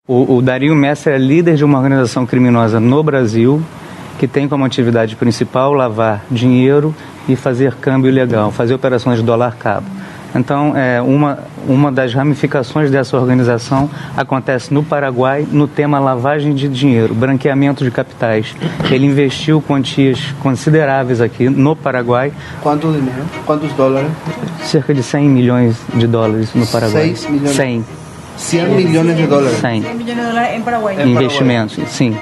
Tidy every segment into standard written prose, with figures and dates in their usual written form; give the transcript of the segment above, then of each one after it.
O Dario Messer é líder de uma organização criminosa no Brasil que tem como atividade principal lavar dinheiro e fazer câmbio ilegal, fazer operações de dólar-cabo. Então, uma das ramificações dessa organização acontece no Paraguai no tema lavagem de dinheiro, branqueamento de capitais. Ele investiu quantias consideráveis aqui no Paraguai. Quanto dinheiro? Quantos dólares? Cerca de 100 milhões de dólares no Paraguai. 6 milhões? 100 milhões de dólares? 100 milhões de dólares em Paraguai. Investimentos, sim.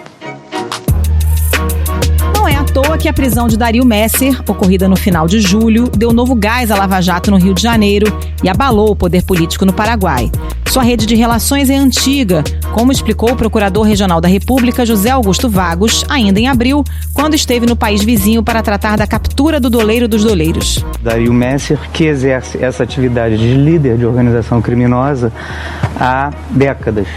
Não é à toa que a prisão de Dario Messer, ocorrida no final de julho, deu novo gás à Lava Jato no Rio de Janeiro e abalou o poder político no Paraguai. Sua rede de relações é antiga, como explicou o Procurador Regional da República, José Augusto Vagos, ainda em abril, quando esteve no país vizinho para tratar da captura do doleiro dos doleiros. Dario Messer, que exerce essa atividade de líder de organização criminosa há décadas.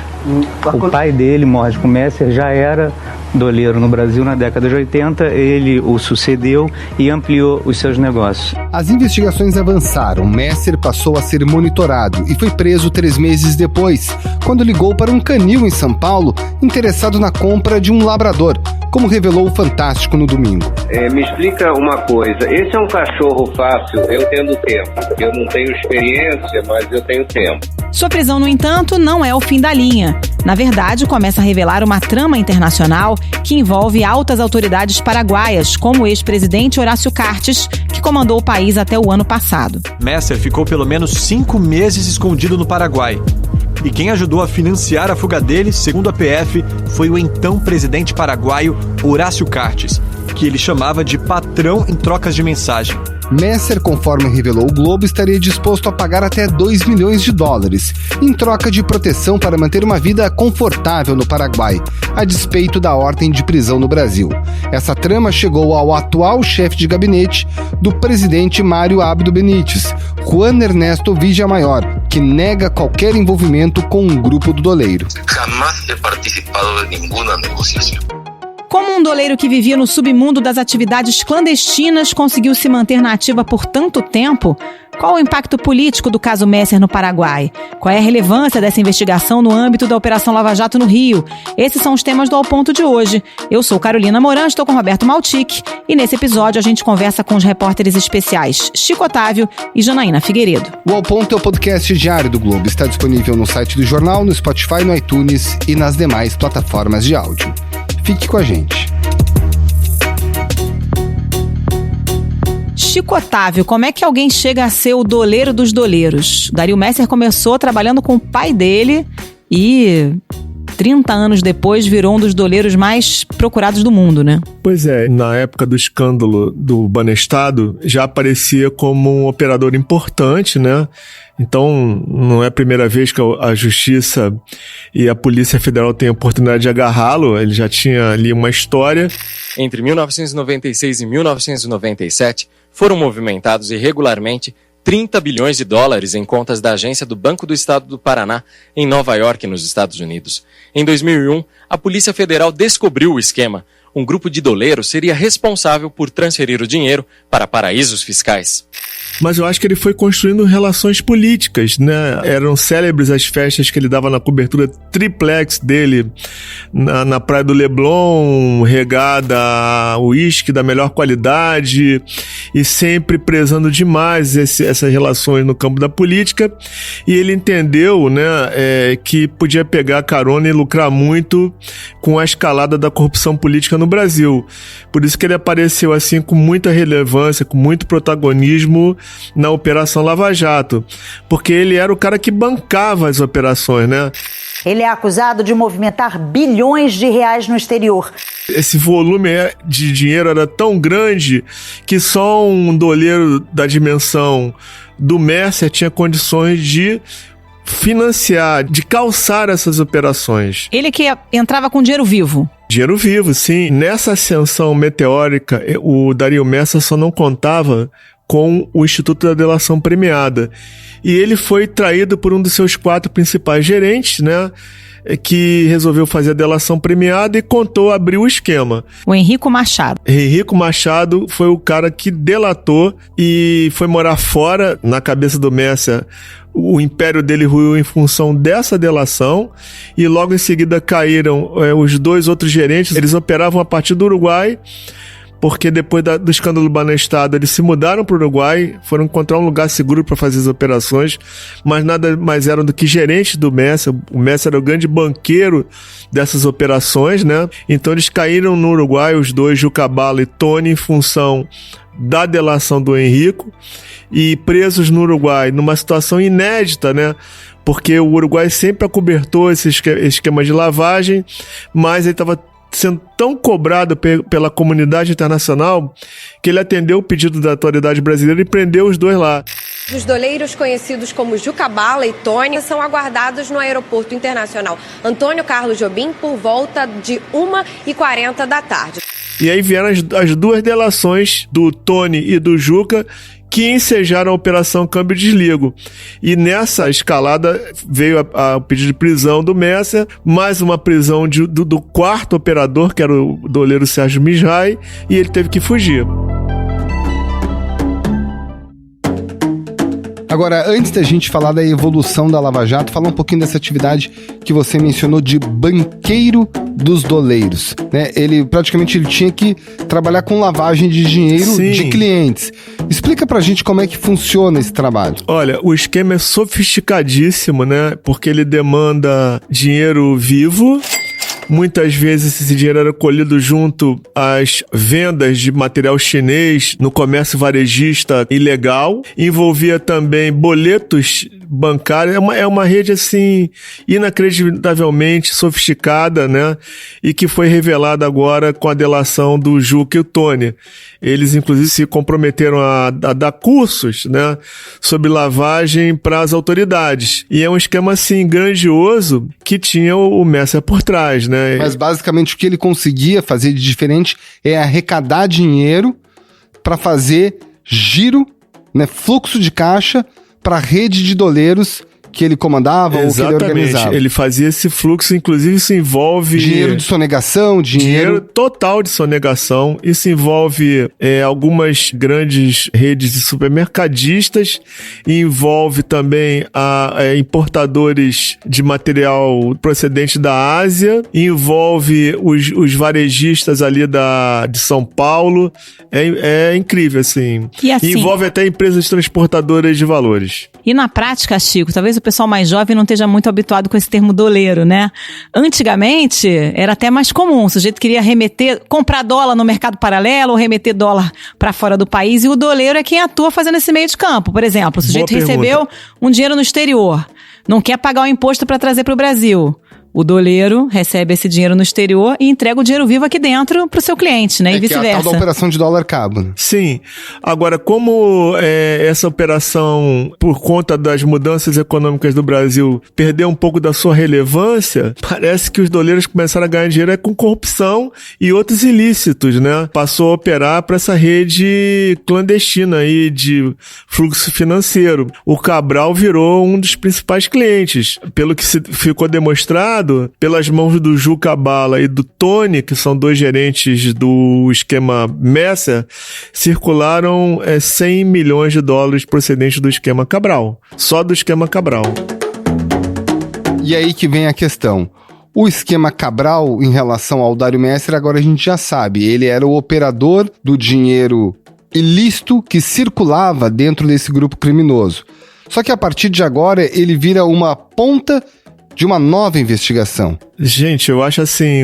O pai dele, Módico Messer, já era doleiro no Brasil na década de 80, ele o sucedeu e ampliou os seus negócios. As investigações avançaram, Messer passou a ser monitorado e foi preso 3 meses depois, quando ligou para um canil em São Paulo, interessado na compra de um labrador, como revelou o Fantástico no domingo. Me explica uma coisa, esse é um cachorro fácil, eu tendo tempo, eu não tenho experiência, mas eu tenho tempo. Sua prisão, no entanto, não é o fim da linha. Na verdade, começa a revelar uma trama internacional que envolve altas autoridades paraguaias, como o ex-presidente Horácio Cartes, que comandou o país até o ano passado. Messer ficou pelo menos 5 meses escondido no Paraguai. E quem ajudou a financiar a fuga dele, segundo a PF, foi o então presidente paraguaio Horácio Cartes, que ele chamava de patrão em trocas de mensagem. Messer, conforme revelou o Globo, estaria disposto a pagar até 2 milhões de dólares, em troca de proteção para manter uma vida confortável no Paraguai, a despeito da ordem de prisão no Brasil. Essa trama chegou ao atual chefe de gabinete do presidente Mário Abdo Benítez, Juan Ernesto Villamayor, que nega qualquer envolvimento com um grupo do doleiro. Jamais he participado de nenhuma negociação. Como um doleiro que vivia no submundo das atividades clandestinas conseguiu se manter na ativa por tanto tempo, qual o impacto político do caso Messer no Paraguai? Qual é a relevância dessa investigação no âmbito da Operação Lava Jato no Rio? Esses são os temas do Ao Ponto de hoje. Eu sou Carolina Moran, estou com Roberto Maltic e nesse episódio a gente conversa com os repórteres especiais Chico Otávio e Janaína Figueiredo. O Ao Ponto é o podcast diário do Globo. Está disponível no site do jornal, no Spotify, no iTunes e nas demais plataformas de áudio. Fique com a gente. Chico Otávio, como é que alguém chega a ser o doleiro dos doleiros? Dario Messer começou trabalhando com o pai dele e 30 anos depois virou um dos doleiros mais procurados do mundo, né? Pois é, na época do escândalo do Banestado, já aparecia como um operador importante, né? Então, não é a primeira vez que a Justiça e a Polícia Federal têm a oportunidade de agarrá-lo, ele já tinha ali uma história. Entre 1996 e 1997, foram movimentados irregularmente 30 bilhões de dólares em contas da agência do Banco do Estado do Paraná, em Nova York, nos Estados Unidos. Em 2001, a Polícia Federal descobriu o esquema. Um grupo de doleiros seria responsável por transferir o dinheiro para paraísos fiscais. Mas eu acho que ele foi construindo relações políticas, né? Eram célebres as festas que ele dava na cobertura triplex dele, na Praia do Leblon, regada a uísque da melhor qualidade, e sempre prezando demais essas relações no campo da política. E ele entendeu, né, que podia pegar carona e lucrar muito com a escalada da corrupção política no Brasil. Por isso que ele apareceu assim com muita relevância, com muito protagonismo na Operação Lava Jato, porque ele era o cara que bancava as operações, né? Ele é acusado de movimentar bilhões de reais no exterior. Esse volume de dinheiro era tão grande que só um doleiro da dimensão do Messer tinha condições de financiar, de calçar essas operações. Ele que entrava com dinheiro vivo. Dinheiro vivo, sim. Nessa ascensão meteórica, o Dario Messer só não contava com o Instituto da Delação Premiada. E ele foi traído por um dos seus 4 principais gerentes, né? Que resolveu fazer a delação premiada e abriu o esquema. O Henrico Machado. Henrico Machado foi o cara que delatou e foi morar fora. Na cabeça do Messer, o império dele ruiu em função dessa delação, e logo em seguida caíram os 2 outros gerentes. Eles operavam a partir do Uruguai, porque depois do escândalo Banestado eles se mudaram para o Uruguai, foram encontrar um lugar seguro para fazer as operações, mas nada mais eram do que gerentes do Messer. O Messer era o grande banqueiro dessas operações, né? Então eles caíram no Uruguai, os 2, Jucabala e Tony, em função da delação do Henrico, e presos no Uruguai numa situação inédita, né? Porque o Uruguai sempre acobertou esse esquema de lavagem, mas ele estava sendo tão cobrado pela comunidade internacional que ele atendeu o pedido da autoridade brasileira e prendeu os 2 lá. Os doleiros conhecidos como Jucabala e Tony são aguardados no Aeroporto Internacional Antônio Carlos Jobim por volta de 1h40 da tarde. E aí vieram as 2 delações do Tony e do Juca, que ensejaram a Operação Câmbio e Desligo. E nessa escalada veio o pedido de prisão do Messer, mais uma prisão do 4º operador, que era o doleiro Sérgio Misrai, e ele teve que fugir. Agora, antes da gente falar da evolução da Lava Jato, falar um pouquinho dessa atividade que você mencionou de banqueiro dos doleiros, né? Ele tinha que trabalhar com lavagem de dinheiro de clientes. Explica pra gente como é que funciona esse trabalho. Olha, o esquema é sofisticadíssimo, né? Porque ele demanda dinheiro vivo. Muitas vezes esse dinheiro era colhido junto às vendas de material chinês no comércio varejista ilegal. Envolvia também boletos bancários. É uma rede, assim, inacreditavelmente sofisticada, né? E que foi revelada agora com a delação do Juca e o Tony. Eles, inclusive, se comprometeram a dar cursos, né? Sobre lavagem para as autoridades. E é um esquema, assim, grandioso que tinha o Messer por trás, né? Mas basicamente o que ele conseguia fazer de diferente é arrecadar dinheiro para fazer giro, né, fluxo de caixa para a rede de doleiros que ele comandava. Exatamente. Ou que ele organizava. Ele fazia esse fluxo, inclusive isso envolve... dinheiro de sonegação, dinheiro total de sonegação. Isso envolve algumas grandes redes de supermercadistas, e envolve também importadores de material procedente da Ásia, envolve os varejistas ali de São Paulo. É incrível, assim. E assim. Envolve até empresas transportadoras de valores. E na prática, Chico, talvez o pessoal mais jovem não esteja muito habituado com esse termo doleiro, né? Antigamente, era até mais comum. O sujeito queria comprar dólar no mercado paralelo ou remeter dólar para fora do país, e o doleiro é quem atua fazendo esse meio de campo. Por exemplo, o sujeito recebeu um dinheiro no exterior, não quer pagar o imposto para trazer para o Brasil. O doleiro recebe esse dinheiro no exterior e entrega o dinheiro vivo aqui dentro para o seu cliente, né? E vice-versa. É a tal da operação de dólar cabo, né? Sim. Agora, como essa operação, por conta das mudanças econômicas do Brasil, perdeu um pouco da sua relevância, parece que os doleiros começaram a ganhar dinheiro com corrupção e outros ilícitos, né? Passou a operar para essa rede clandestina aí de fluxo financeiro. O Cabral virou um dos principais clientes. Pelo que ficou demonstrado, pelas mãos do Jucabala e do Tony, que são 2 gerentes do esquema Messer, circularam 100 milhões de dólares procedentes do esquema Cabral. Só do esquema Cabral. E aí que vem a questão. O esquema Cabral, em relação ao Dário Messer, agora a gente já sabe. Ele era o operador do dinheiro ilícito que circulava dentro desse grupo criminoso. Só que a partir de agora ele vira uma ponta de uma nova investigação. Gente, eu acho assim,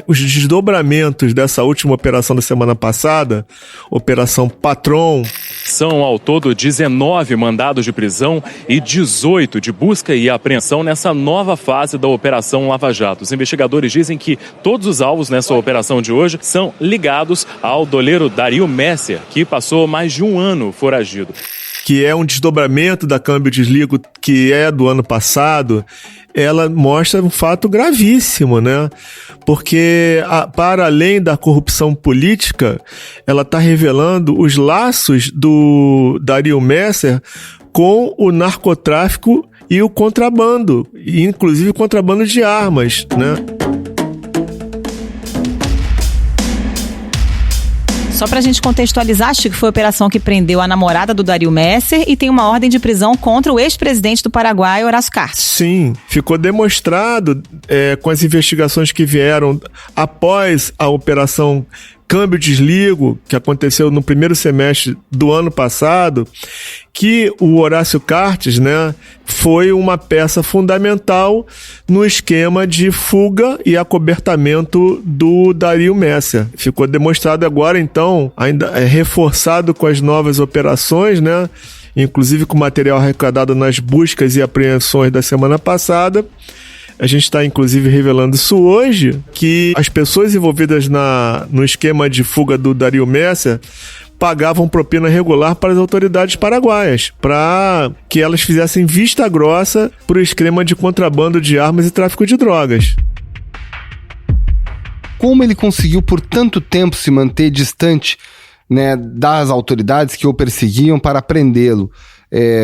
os desdobramentos dessa última operação da semana passada, Operação Patron... São ao todo 19 mandados de prisão e 18 de busca e apreensão nessa nova fase da Operação Lava Jato. Os investigadores dizem que todos os alvos nessa operação de hoje são ligados ao doleiro Dario Messer, que passou mais de um ano foragido. que é um desdobramento da câmbio desligo que é do ano passado, ela mostra um fato gravíssimo, né? Porque, para além da corrupção política, ela está revelando os laços do Dario Messer com o narcotráfico e o contrabando, inclusive o contrabando de armas, né? Só pra gente contextualizar, Chico, foi a operação que prendeu a namorada do Dario Messer e tem uma ordem de prisão contra o ex-presidente do Paraguai, Horácio Cartes. Sim, ficou demonstrado com as investigações que vieram após a operação Câmbio Desligo, que aconteceu no primeiro semestre do ano passado, que o Horácio Cartes, né, foi uma peça fundamental no esquema de fuga e acobertamento do Dario Messer. Ficou demonstrado agora, então, ainda reforçado com as novas operações, né, inclusive com material arrecadado nas buscas e apreensões da semana passada. A gente está, inclusive, revelando isso hoje, que as pessoas envolvidas no esquema de fuga do Dario Messer pagavam propina regular para as autoridades paraguaias, para que elas fizessem vista grossa para o esquema de contrabando de armas e tráfico de drogas. Como ele conseguiu por tanto tempo se manter distante, né, das autoridades que o perseguiam para prendê-lo?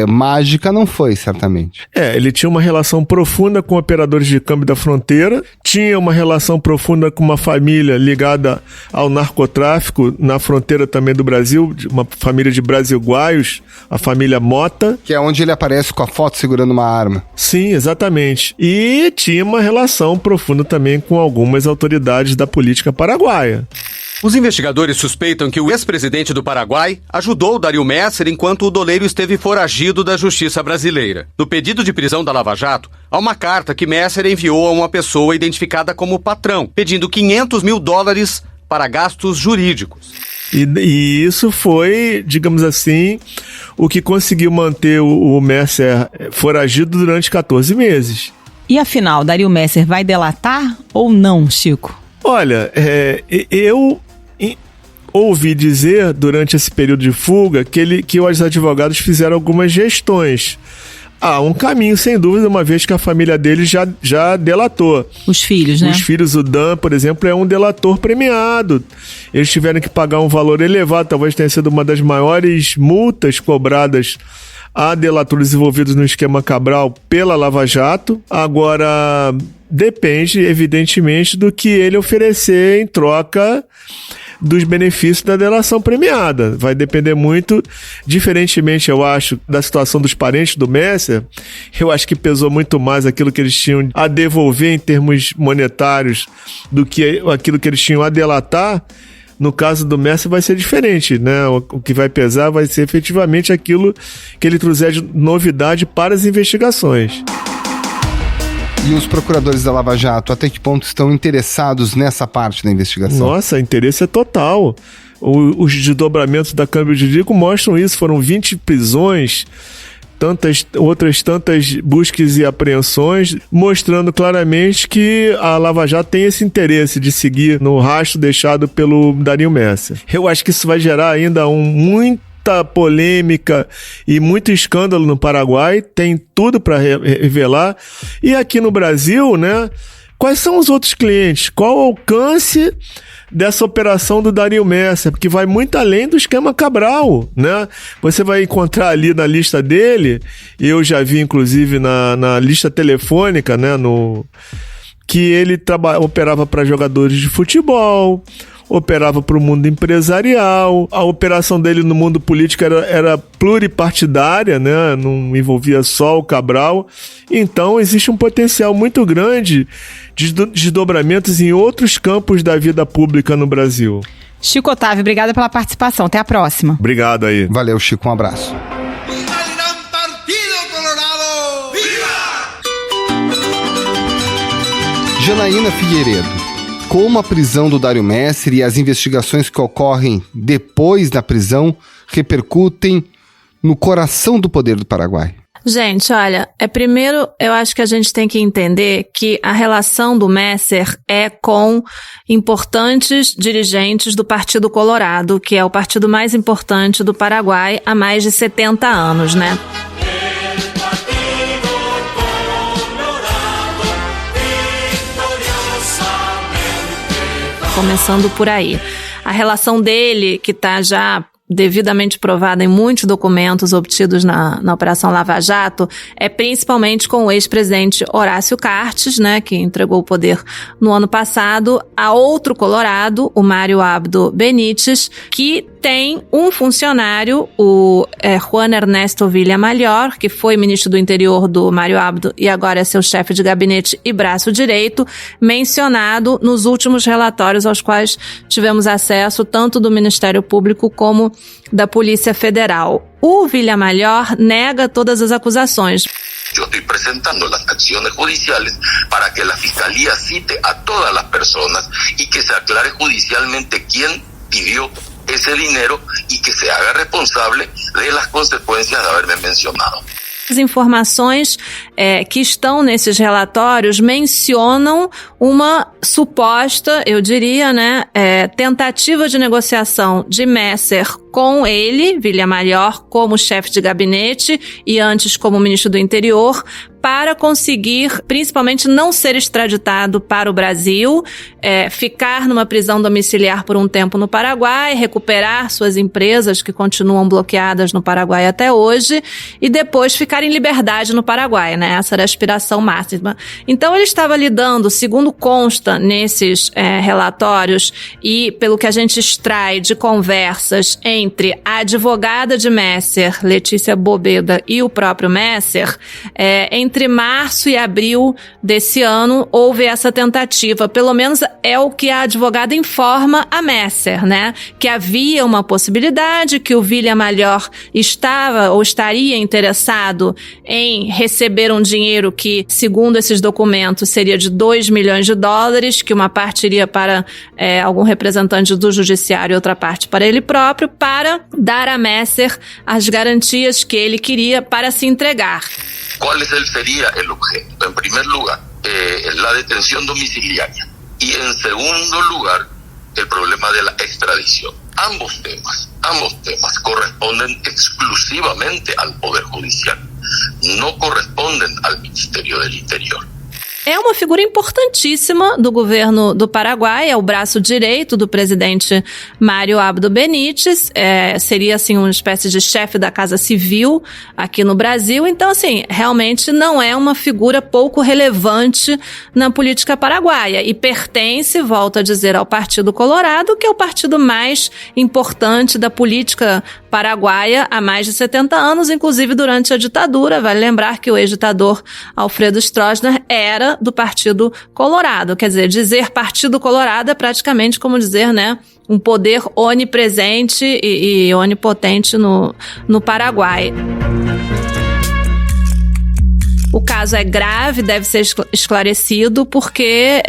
Mágica não foi, certamente. Ele tinha uma relação profunda com operadores de câmbio da fronteira, tinha uma relação profunda com uma família ligada ao narcotráfico na fronteira também do Brasil, uma família de brasilguaios, a família Mota. Que é onde ele aparece com a foto segurando uma arma. Sim, exatamente. E tinha uma relação profunda também com algumas autoridades da política paraguaia. Os investigadores suspeitam que o ex-presidente do Paraguai ajudou Dario Messer enquanto o doleiro esteve foragido da justiça brasileira. No pedido de prisão da Lava Jato, há uma carta que Messer enviou a uma pessoa identificada como patrão, pedindo $500 mil para gastos jurídicos. E isso foi, digamos assim, o que conseguiu manter o Messer foragido durante 14 meses. E afinal, Dario Messer vai delatar ou não, Chico? Olha, eu ouvi dizer durante esse período de fuga que os advogados fizeram algumas gestões. Há um caminho, sem dúvida, uma vez que a família dele já delatou. Os filhos, né? Os filhos, o Dan, por exemplo, é um delator premiado. Eles tiveram que pagar um valor elevado, talvez tenha sido uma das maiores multas cobradas a delatores envolvidos no esquema Cabral pela Lava Jato. Agora, depende, evidentemente, do que ele oferecer em troca dos benefícios da delação premiada. Vai depender muito, diferentemente, eu acho, da situação dos parentes do Messer. Eu acho que pesou muito mais aquilo que eles tinham a devolver em termos monetários do que aquilo que eles tinham a delatar. No caso do Messer vai ser diferente, né? O que vai pesar vai ser efetivamente aquilo que ele trouxer de novidade para as investigações. E os procuradores da Lava Jato, até que ponto estão interessados nessa parte da investigação? Nossa, interesse é total. Os desdobramentos da Câmbio Desligo mostram isso. Foram 20 prisões, outras tantas buscas e apreensões, mostrando claramente que a Lava Jato tem esse interesse de seguir no rastro deixado pelo Dario Messer. Eu acho que isso vai gerar ainda muita polêmica e muito escândalo no Paraguai, tem tudo para revelar. E aqui no Brasil, né? Quais são os outros clientes? Qual o alcance dessa operação do Dario Messer? Porque vai muito além do esquema Cabral, né? Você vai encontrar ali na lista dele, eu já vi inclusive na lista telefônica, né? Que ele operava para jogadores de futebol, operava para o mundo empresarial, a operação dele no mundo político era pluripartidária, né? Não envolvia só o Cabral. Então existe um potencial muito grande de desdobramentos em outros campos da vida pública no Brasil. Chico Otávio, obrigada pela participação. Até a próxima. Obrigado aí. Valeu, Chico. Um abraço. Janaína Figueiredo, como a prisão do Dario Messer e as investigações que ocorrem depois da prisão repercutem no coração do poder do Paraguai? Gente, olha, primeiro eu acho que a gente tem que entender que a relação do Messer é com importantes dirigentes do Partido Colorado, que é o partido mais importante do Paraguai há mais de 70 anos, né? Começando por aí. A relação dele, que está já devidamente provada em muitos documentos obtidos na Operação Lava Jato, é principalmente com o ex-presidente Horácio Cartes, né, que entregou o poder no ano passado, a outro colorado, o Mário Abdo Benítez, que tem um funcionário, o Juan Ernesto Villamalhor, que foi ministro do interior do Mário Abdo e agora é seu chefe de gabinete e braço direito, mencionado nos últimos relatórios aos quais tivemos acesso tanto do Ministério Público como da Polícia Federal. O Villamalhor nega todas as acusações. Yo estoy presentando las acciones judiciales para que la Fiscalía cite a todas las personas y que se aclare judicialmente quién pidió ese dinero y que se haga responsable de las consecuencias de haberme mencionado. As informações que estão nesses relatórios mencionam uma suposta, eu diria, né, tentativa de negociação de Messer com ele, Villamalhor, como chefe de gabinete e antes como ministro do interior, para conseguir, principalmente, não ser extraditado para o Brasil, ficar numa prisão domiciliar por um tempo no Paraguai, recuperar suas empresas que continuam bloqueadas no Paraguai até hoje e depois ficar em liberdade no Paraguai, né? Essa era a aspiração máxima. Então ele estava lidando, segundo consta nesses relatórios e pelo que a gente extrai de conversas entre a advogada de Messer, Letícia Bobeda, e o próprio Messer, entre março e abril desse ano houve essa tentativa, pelo menos é o que a advogada informa a Messer, né? Que havia uma possibilidade, que o Villamalhor estava ou estaria interessado em receber um dinheiro que, segundo esses documentos, seria de $2 milhões, que uma parte iria para algum representante do judiciário e outra parte para ele próprio, para dar a Messer as garantias que ele queria para se entregar. ¿Cuál sería el objeto? En primer lugar, la detención domiciliaria y en segundo lugar, el problema de la extradición. Ambos temas corresponden exclusivamente al Poder Judicial, no corresponden al Ministerio del Interior. É uma figura importantíssima do governo do Paraguai, é o braço direito do presidente Mário Abdo Benítez, seria assim uma espécie de chefe da Casa Civil aqui no Brasil. Então, assim, realmente não é uma figura pouco relevante na política paraguaia e pertence, volto a dizer, ao Partido Colorado, que é o partido mais importante da política paraguaia há mais de 70 anos, inclusive durante a ditadura. Vale lembrar que o ex-ditador Alfredo Stroessner era do Partido Colorado. Quer dizer Partido Colorado é praticamente como dizer, né, um poder onipresente e onipotente no Paraguai. O caso é grave, deve ser esclarecido, porque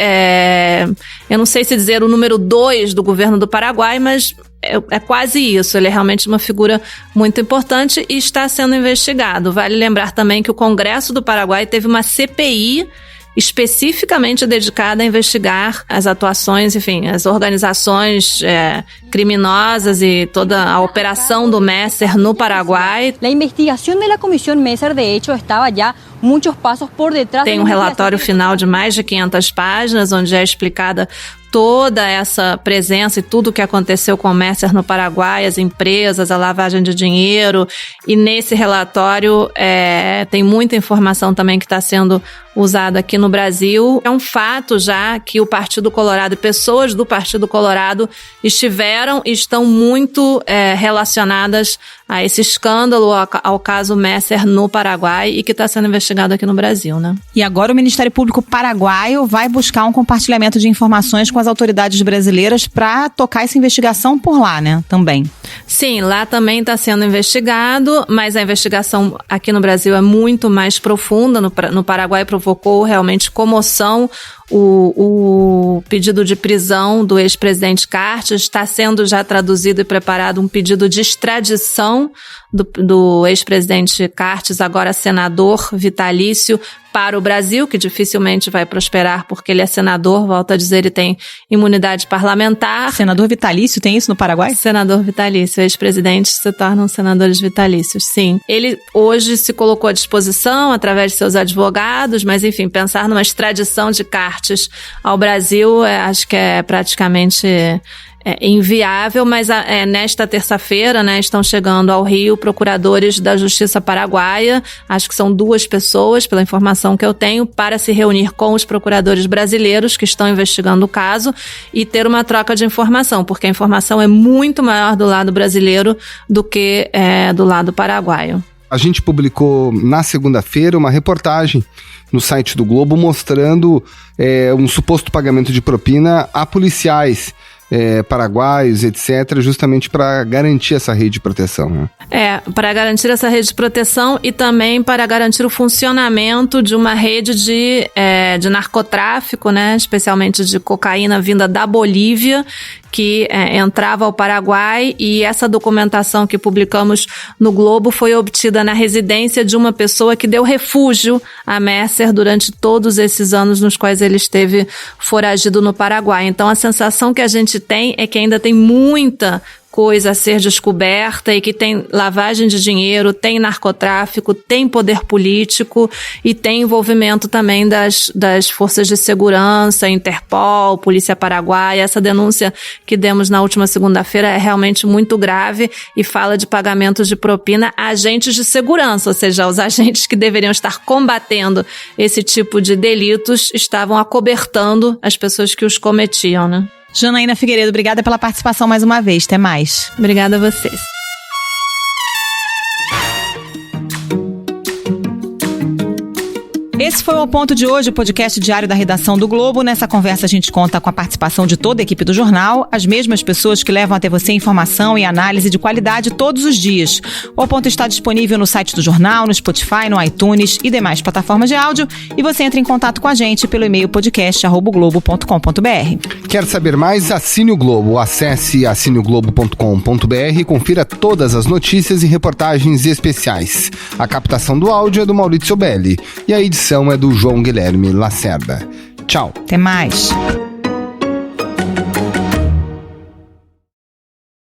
eu não sei se dizer o número 2 do governo do Paraguai, mas é quase isso. Ele é realmente uma figura muito importante e está sendo investigado. Vale lembrar também que o Congresso do Paraguai teve uma CPI especificamente dedicada a investigar as atuações, enfim, as organizações criminosas e toda a operação do Messer no Paraguai. A investigação da Comissão Messer, de hecho, estava já muitos passos por detrás. Tem um relatório final de mais de 500 páginas, onde é explicada toda essa presença e tudo o que aconteceu com o Messer no Paraguai, as empresas, a lavagem de dinheiro. E nesse relatório tem muita informação também que está sendo usada aqui no Brasil. É um fato já que o Partido Colorado e pessoas do Partido Colorado estiveram e estão muito relacionadas a esse escândalo, ao caso Messer no Paraguai e que está sendo investigado aqui no Brasil, né? E agora o Ministério Público paraguaio vai buscar um compartilhamento de informações com as autoridades brasileiras para tocar essa investigação por lá, né? Também. Sim, lá também está sendo investigado, mas a investigação aqui no Brasil é muito mais profunda. No Paraguai provocou realmente comoção. O pedido de prisão do ex-presidente Cartes, está sendo já traduzido e preparado um pedido de extradição do ex-presidente Cartes, agora senador vitalício, para o Brasil, que dificilmente vai prosperar porque ele é senador, volto a dizer, ele tem imunidade parlamentar. Senador vitalício, tem isso no Paraguai? Senador vitalício, ex-presidentes se tornam senadores vitalícios, sim. Ele hoje se colocou à disposição através de seus advogados, mas enfim, pensar numa extradição de Cartes ao Brasil, acho que é praticamente inviável, mas nesta terça-feira, né, estão chegando ao Rio procuradores da Justiça Paraguaia, acho que são 2 pessoas, pela informação que eu tenho, para se reunir com os procuradores brasileiros que estão investigando o caso e ter uma troca de informação, porque a informação é muito maior do lado brasileiro do que do lado paraguaio. A gente publicou na segunda-feira uma reportagem no site do Globo mostrando um suposto pagamento de propina a policiais paraguaios, etc., justamente para garantir essa rede de proteção, né? Para garantir essa rede de proteção e também para garantir o funcionamento de uma rede de narcotráfico, né, especialmente de cocaína vinda da Bolívia, que entrava ao Paraguai, e essa documentação que publicamos no Globo foi obtida na residência de uma pessoa que deu refúgio a Messer durante todos esses anos nos quais ele esteve foragido no Paraguai. Então a sensação que a gente tem é que ainda tem muita coisa a ser descoberta e que tem lavagem de dinheiro, tem narcotráfico, tem poder político e tem envolvimento também das forças de segurança, Interpol, Polícia Paraguaia. Essa denúncia que demos na última segunda-feira é realmente muito grave e fala de pagamentos de propina a agentes de segurança, ou seja, os agentes que deveriam estar combatendo esse tipo de delitos estavam acobertando as pessoas que os cometiam, né? Janaína Figueiredo, obrigada pela participação mais uma vez. Até mais. Obrigada a vocês. Esse foi o Ponto de hoje, o podcast diário da redação do Globo. Nessa conversa a gente conta com a participação de toda a equipe do jornal, as mesmas pessoas que levam até você informação e análise de qualidade todos os dias. O Ponto está disponível no site do jornal, no Spotify, no iTunes e demais plataformas de áudio. E você entra em contato com a gente pelo e-mail podcast@globo.com.br. Quer saber mais? Assine o Globo. Acesse assineoglobo.com.br e confira todas as notícias e reportagens especiais. A captação do áudio é do Maurício Belli e a edição é do João Guilherme Lacerda. Tchau. Até mais.